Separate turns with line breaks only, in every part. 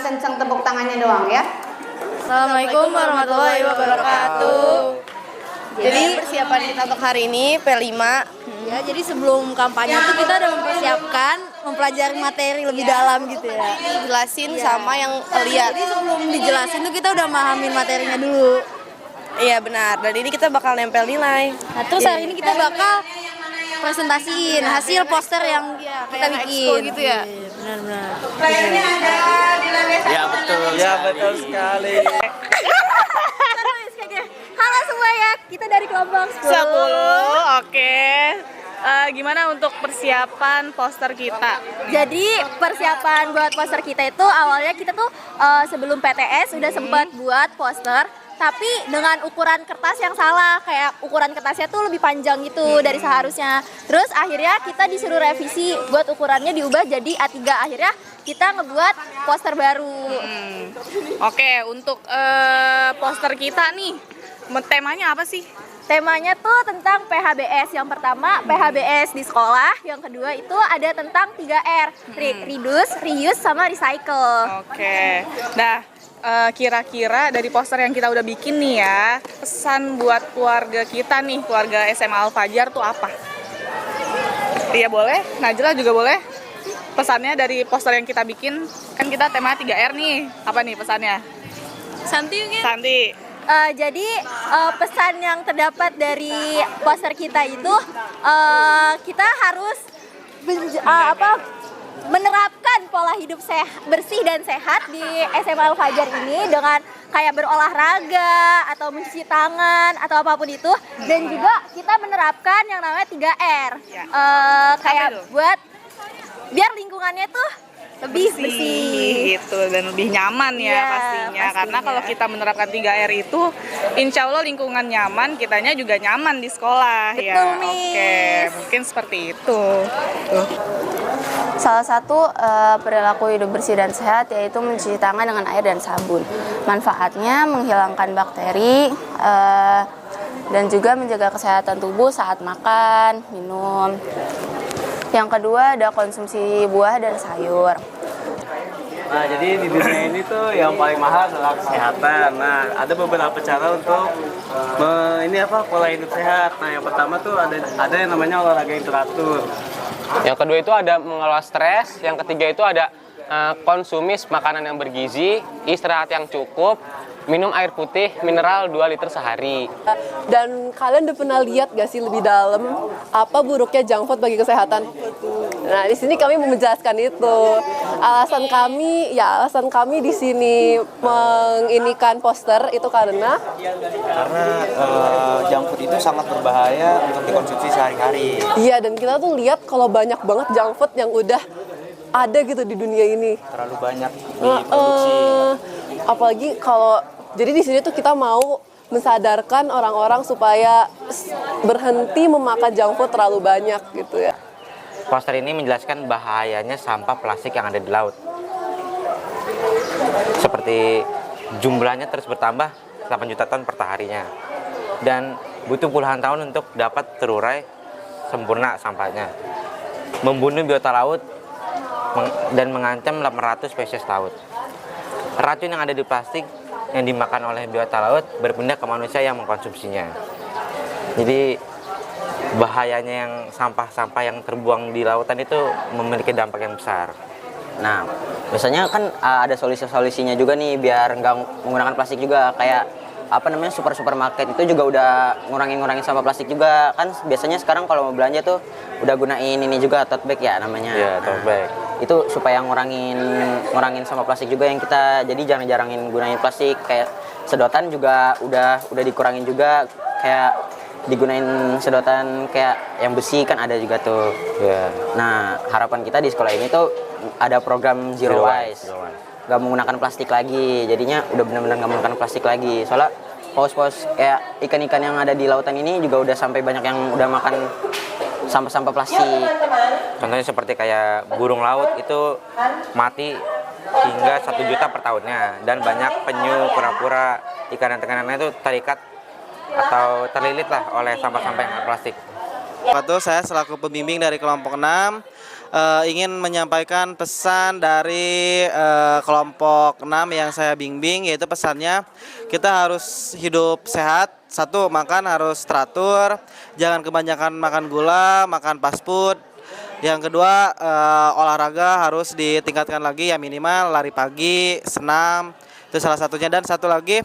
kenceng tepuk tangannya doang ya.
Assalamualaikum warahmatullahi wabarakatuh. Jadi persiapan kita untuk hari ini P5. Ya, jadi sebelum kampanye tuh kita udah mempersiapkan, mempelajari materi lebih dalam gitu ya. Dijelasin sama yang lihat. Jadi sebelum dijelasin tuh kita udah mahamin materinya dulu. Iya benar. Dan ini kita bakal nempel nilai. Nah, terus hari ini kita bakal presentasiin hasil poster yang kita bikin gitu ya. Benar-benar.
Ya betul sekali.
Halo semua ya, kita dari kelompok
10. Oke. Gimana untuk persiapan poster kita?
Jadi persiapan buat poster kita itu awalnya kita tuh sebelum PTS udah sempat buat poster, tapi dengan ukuran kertas yang salah, kayak ukuran kertasnya tuh lebih panjang gitu dari seharusnya. Terus akhirnya kita disuruh revisi buat ukurannya diubah jadi A3. Akhirnya kita ngebuat poster baru.
Oke, untuk poster kita nih, temanya apa sih?
Temanya tuh tentang PHBS. Yang pertama PHBS di sekolah, yang kedua itu ada tentang 3R, reduce, reuse, sama recycle.
Oke. Nah, kira-kira dari poster yang kita udah bikin nih ya, pesan buat keluarga kita nih, keluarga SMA Al Fajar tuh apa? Iya boleh, Najla juga boleh. Pesannya dari poster yang kita bikin, kan kita tema 3R nih. Apa nih pesannya?
Santi mungkin?
Santi.
Jadi pesan yang terdapat dari poster kita itu kita harus menerapkan pola hidup bersih dan sehat di SMA Al Fajar ini dengan kayak berolahraga atau mencuci tangan atau apapun itu, dan juga kita menerapkan yang namanya 3R kayak buat biar lingkungannya tuh lebih bersih
gitu dan lebih nyaman ya, pastinya. Karena kalau kita menerapkan 3R itu insya Allah lingkungan nyaman, kitanya juga nyaman di sekolah.
Betul,
ya.
Miss.
Oke, mungkin seperti itu.
Salah satu perilaku hidup bersih dan sehat yaitu mencuci tangan dengan air dan sabun. Manfaatnya menghilangkan bakteri dan juga menjaga kesehatan tubuh saat makan, minum. Yang kedua ada konsumsi buah dan sayur.
Nah, jadi di dunia ini tuh yang paling mahal adalah kesehatan. Nah, ada beberapa cara untuk pola hidup sehat. Nah, yang pertama tuh ada yang namanya olahraga yang teratur.
Yang kedua itu ada mengelola stres. Yang ketiga itu ada konsumis makanan yang bergizi, istirahat yang cukup, minum air putih mineral 2 liter sehari.
Dan kalian udah pernah lihat gak sih lebih dalam apa buruknya junk food bagi kesehatan? Nah, di sini kami mau menjelaskan itu. Alasan kami di sini menginikan poster itu karena
Junk food itu sangat berbahaya untuk dikonsumsi sehari-hari.
iya, dan kita tuh lihat kalau banyak banget junk food yang udah ada gitu di dunia ini.
Terlalu banyak diproduksi.
Apalagi kalau jadi di sini tuh kita mau mensadarkan orang-orang supaya berhenti memakan junk food terlalu banyak gitu ya.
Poster ini menjelaskan bahayanya sampah plastik yang ada di laut. Seperti jumlahnya terus bertambah 8 juta ton per harinya. Dan butuh puluhan tahun untuk dapat terurai sempurna sampahnya. Membunuh biota laut dan mengancam 800 spesies laut. Racun yang ada di plastik yang dimakan oleh biota laut berpindah ke manusia yang mengkonsumsinya. Jadi bahayanya yang sampah-sampah yang terbuang di lautan itu memiliki dampak yang besar.
Nah, biasanya kan ada solusi-solusinya juga nih biar nggak menggunakan plastik juga, kayak supermarket itu juga udah ngurangin sampah plastik juga kan. Biasanya sekarang kalau mau belanja tuh udah gunain ini juga tote bag ya namanya.
Iya, tote bag.
Itu supaya ngurangin sampah plastik juga yang kita, jadi jarangin gunain plastik. Kayak sedotan juga udah dikurangin juga, kayak digunain sedotan kayak yang besi kan ada juga tuh.
Yeah.
Nah, harapan kita di sekolah ini tuh ada program Zero Waste. Gak menggunakan plastik lagi, jadinya udah benar-benar gak menggunakan plastik lagi. Soalnya paus-paus kayak ikan-ikan yang ada di lautan ini juga udah sampai banyak yang udah makan sampah-sampah plastik.
Contohnya seperti kayak burung laut itu mati hingga 1 juta per tahunnya, dan banyak penyu, kura-kura, ikan dan ikan lainnya itu terikat atau terlilit lah oleh sampah-sampah yang plastik.
Saya selaku pembimbing dari kelompok 6 ingin menyampaikan pesan dari kelompok 6 yang saya bimbing, yaitu pesannya kita harus hidup sehat. Satu, makan harus teratur, jangan kebanyakan makan gula, makan fast food. Yang kedua, olahraga harus ditingkatkan lagi, ya minimal lari pagi, senam, itu salah satunya. Dan satu lagi,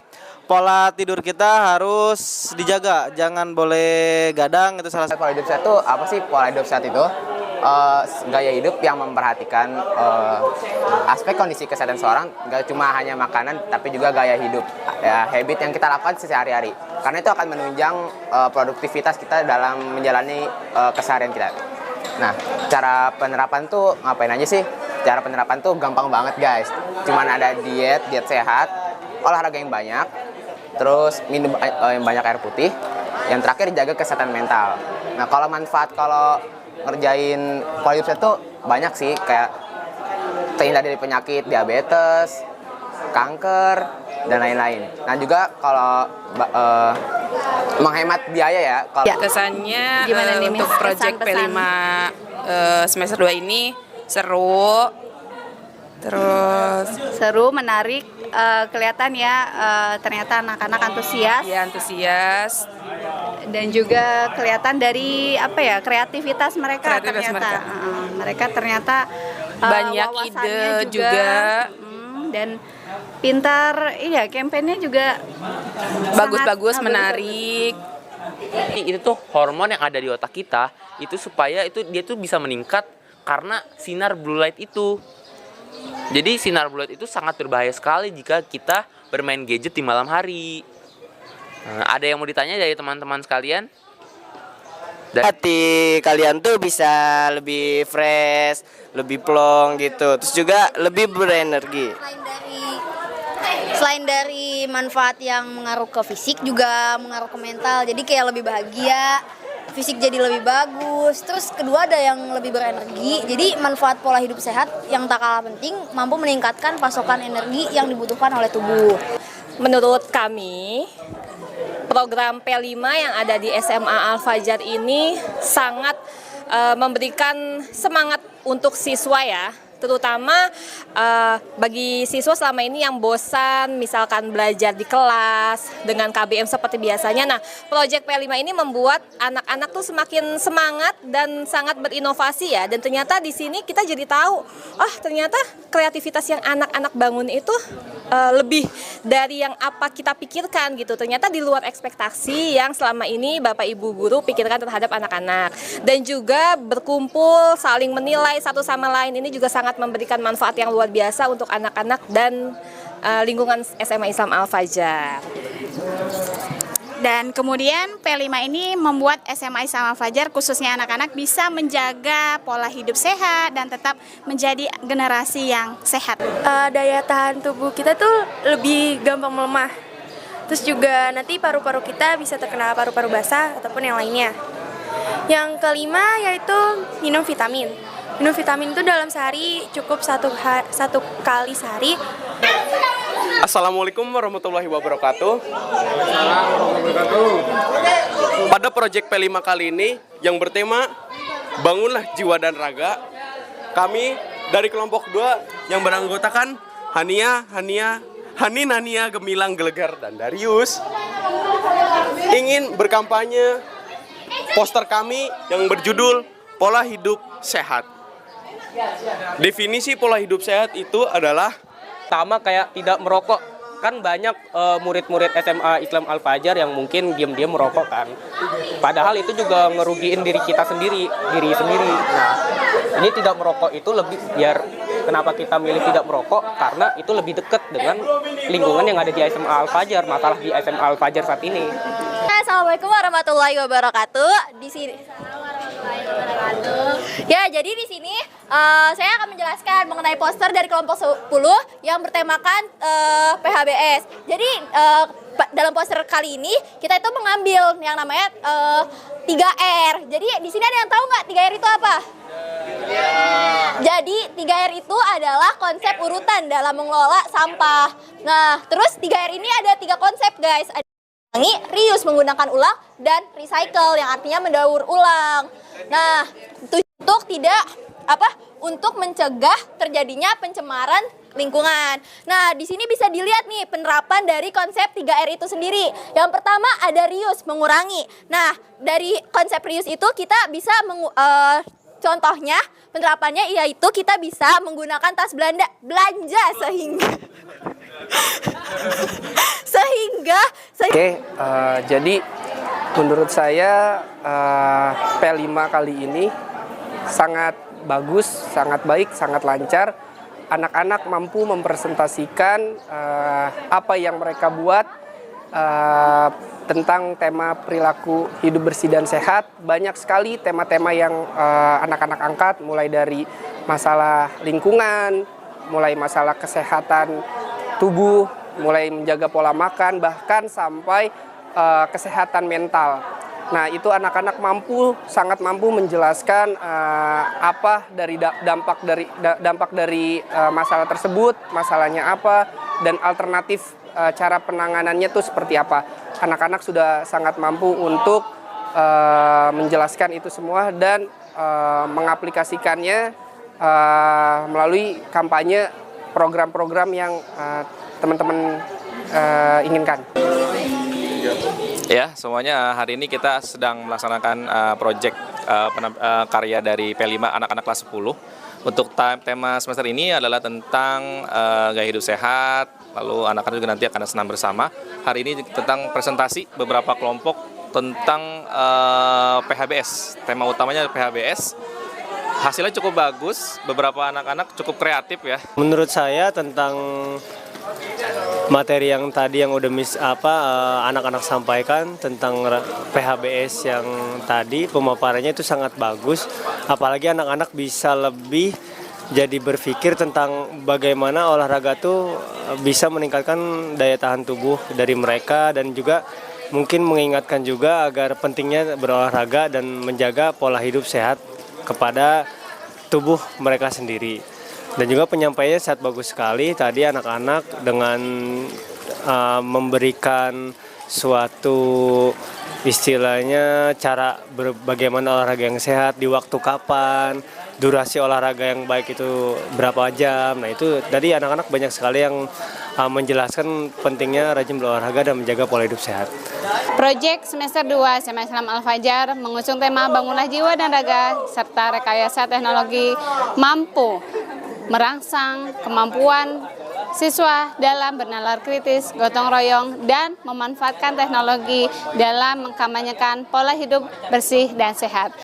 pola tidur kita harus dijaga, jangan boleh gadang, itu salah satu.
Pola hidup sehat itu apa sih? Pola hidup sehat itu gaya hidup yang memperhatikan aspek kondisi kesehatan seorang, gak cuma hanya makanan tapi juga gaya hidup, ya, habit yang kita lakukan sehari-hari, karena itu akan menunjang produktivitas kita dalam menjalani keseharian kita. Nah, cara penerapan tuh ngapain aja sih? Cara penerapan tuh gampang banget guys, cuman ada diet sehat, olahraga yang banyak, terus minum yang banyak air putih, yang terakhir jaga kesehatan mental. Nah, kalau manfaat kalau ngerjain pola hidup sehat tuh banyak sih, kayak terhindar dari penyakit diabetes, kanker, dan lain-lain. Nah juga kalau menghemat biaya ya.
Kesannya untuk proyek P5 semester 2 ini seru, terus
Seru, menarik, kelihatan ya ternyata anak-anak antusias.
ya antusias.
Dan juga kelihatan dari kreativitas mereka ternyata. Mereka ternyata
Banyak
wawasannya
ide juga.
Dan pintar, iya, kampanyenya juga
Bagus-bagus,
sangat,
menarik.
Itu tuh hormon yang ada di otak kita itu supaya dia tuh bisa meningkat karena sinar blue light itu. Jadi sinar blue light itu sangat berbahaya sekali jika kita bermain gadget di malam hari. Ada yang mau ditanya dari teman-teman sekalian?
Hati kalian tuh bisa lebih fresh, lebih plong gitu. Terus juga lebih berenergi.
Selain dari manfaat yang mengaruh ke fisik juga mengaruh ke mental. Jadi kayak lebih bahagia, fisik jadi lebih bagus. Terus kedua ada yang lebih berenergi. Jadi manfaat pola hidup sehat yang tak kalah penting mampu meningkatkan pasokan energi yang dibutuhkan oleh tubuh.
Menurut kami, program P5 yang ada di SMA Al-Fajar ini sangat memberikan semangat untuk siswa ya, terutama bagi siswa selama ini yang bosan misalkan belajar di kelas dengan KBM seperti biasanya. Nah, proyek P5 ini membuat anak-anak tuh semakin semangat dan sangat berinovasi ya, dan ternyata di sini kita jadi tahu, ternyata kreativitas yang anak-anak bangun itu lebih dari yang apa kita pikirkan gitu. Ternyata di luar ekspektasi yang selama ini Bapak Ibu guru pikirkan terhadap anak-anak. Dan juga berkumpul, saling menilai satu sama lain ini juga sangat memberikan manfaat yang luar biasa untuk anak-anak dan lingkungan SMA Islam Al-Fajar.
Dan kemudian P5 ini membuat SMA Islam Al-Fajar khususnya anak-anak bisa menjaga pola hidup sehat dan tetap menjadi generasi yang sehat.
Daya tahan tubuh kita tuh lebih gampang melemah. Terus juga nanti paru-paru kita bisa terkena paru-paru basah ataupun yang lainnya. Yang kelima yaitu minum vitamin. Minum vitamin itu dalam sehari cukup satu kali sehari.
Assalamualaikum warahmatullahi wabarakatuh. Pada proyek P5 kali ini yang bertema Bangunlah Jiwa dan Raga, kami dari kelompok 2 yang beranggotakan Hania, Hani, Nania, Gemilang, Gelegar, dan Darius ingin berkampanye poster kami yang berjudul Pola Hidup Sehat. Definisi pola hidup sehat itu adalah
pertama kayak tidak merokok. Kan banyak murid-murid SMA Islam Al-Fajar yang mungkin diam-diam merokok kan. Padahal itu juga ngerugiin diri sendiri. Nah, ini tidak merokok itu lebih biar kenapa kita milih tidak merokok? Karena itu lebih dekat dengan lingkungan yang ada di SMA Al-Fajar, masalah di SMA Al-Fajar saat ini.
Assalamualaikum warahmatullahi wabarakatuh. Di sini. Ya, jadi di sini saya akan menjelaskan mengenai poster dari kelompok 10 yang bertemakan PHBS. Jadi dalam poster kali ini kita itu mengambil yang namanya 3R. Jadi di sini ada yang tahu nggak 3R itu apa? Jadi 3R itu adalah konsep urutan dalam mengelola sampah. Nah, terus 3R ini ada 3 konsep guys. reuse, menggunakan ulang, dan recycle yang artinya mendaur ulang. Nah, untuk untuk mencegah terjadinya pencemaran lingkungan. Nah, di sini bisa dilihat nih penerapan dari konsep 3R itu sendiri. Yang pertama ada reuse, mengurangi. Nah, dari konsep reuse itu kita bisa contohnya penerapannya yaitu kita bisa menggunakan tas belanja sehingga
jadi menurut saya P5 kali ini sangat bagus, sangat baik, sangat lancar. Anak-anak mampu mempresentasikan apa yang mereka buat tentang tema perilaku hidup bersih dan sehat. Banyak sekali tema-tema yang anak-anak angkat, mulai dari masalah lingkungan, mulai masalah kesehatan tubuh, mulai menjaga pola makan, bahkan sampai kesehatan mental. Nah, itu anak-anak sangat mampu menjelaskan apa dari dampak dari masalah tersebut, masalahnya apa, dan alternatif cara penanganannya itu seperti apa. Anak-anak sudah sangat mampu untuk menjelaskan itu semua dan mengaplikasikannya melalui kampanye program-program yang teman-teman inginkan.
Ya, semuanya hari ini kita sedang melaksanakan proyek karya dari P5 anak-anak kelas 10. Untuk tema semester ini adalah tentang gaya hidup sehat, lalu anak-anak juga nanti akan senam bersama. Hari ini tentang presentasi beberapa kelompok tentang PHBS. Tema utamanya PHBS. Hasilnya cukup bagus, beberapa anak-anak cukup kreatif ya.
Menurut saya tentang materi yang tadi yang udah anak-anak sampaikan tentang PHBS yang tadi pemaparannya itu sangat bagus, apalagi anak-anak bisa lebih jadi berpikir tentang bagaimana olahraga tuh bisa meningkatkan daya tahan tubuh dari mereka dan juga mungkin mengingatkan juga agar pentingnya berolahraga dan menjaga pola hidup sehat kepada tubuh mereka sendiri. Dan juga penyampaiannya sangat bagus sekali tadi anak-anak dengan memberikan suatu istilahnya cara bagaimana olahraga yang sehat, di waktu kapan, durasi olahraga yang baik itu berapa jam. Nah itu tadi anak-anak banyak sekali yang menjelaskan pentingnya rajin berolahraga dan menjaga pola hidup sehat.
Proyek semester 2 SMA Islam Al-Fajar mengusung tema Bangunlah Jiwa dan Raga serta rekayasa teknologi mampu merangsang kemampuan siswa dalam bernalar kritis, gotong royong, dan memanfaatkan teknologi dalam mengkampanyekan pola hidup bersih dan sehat.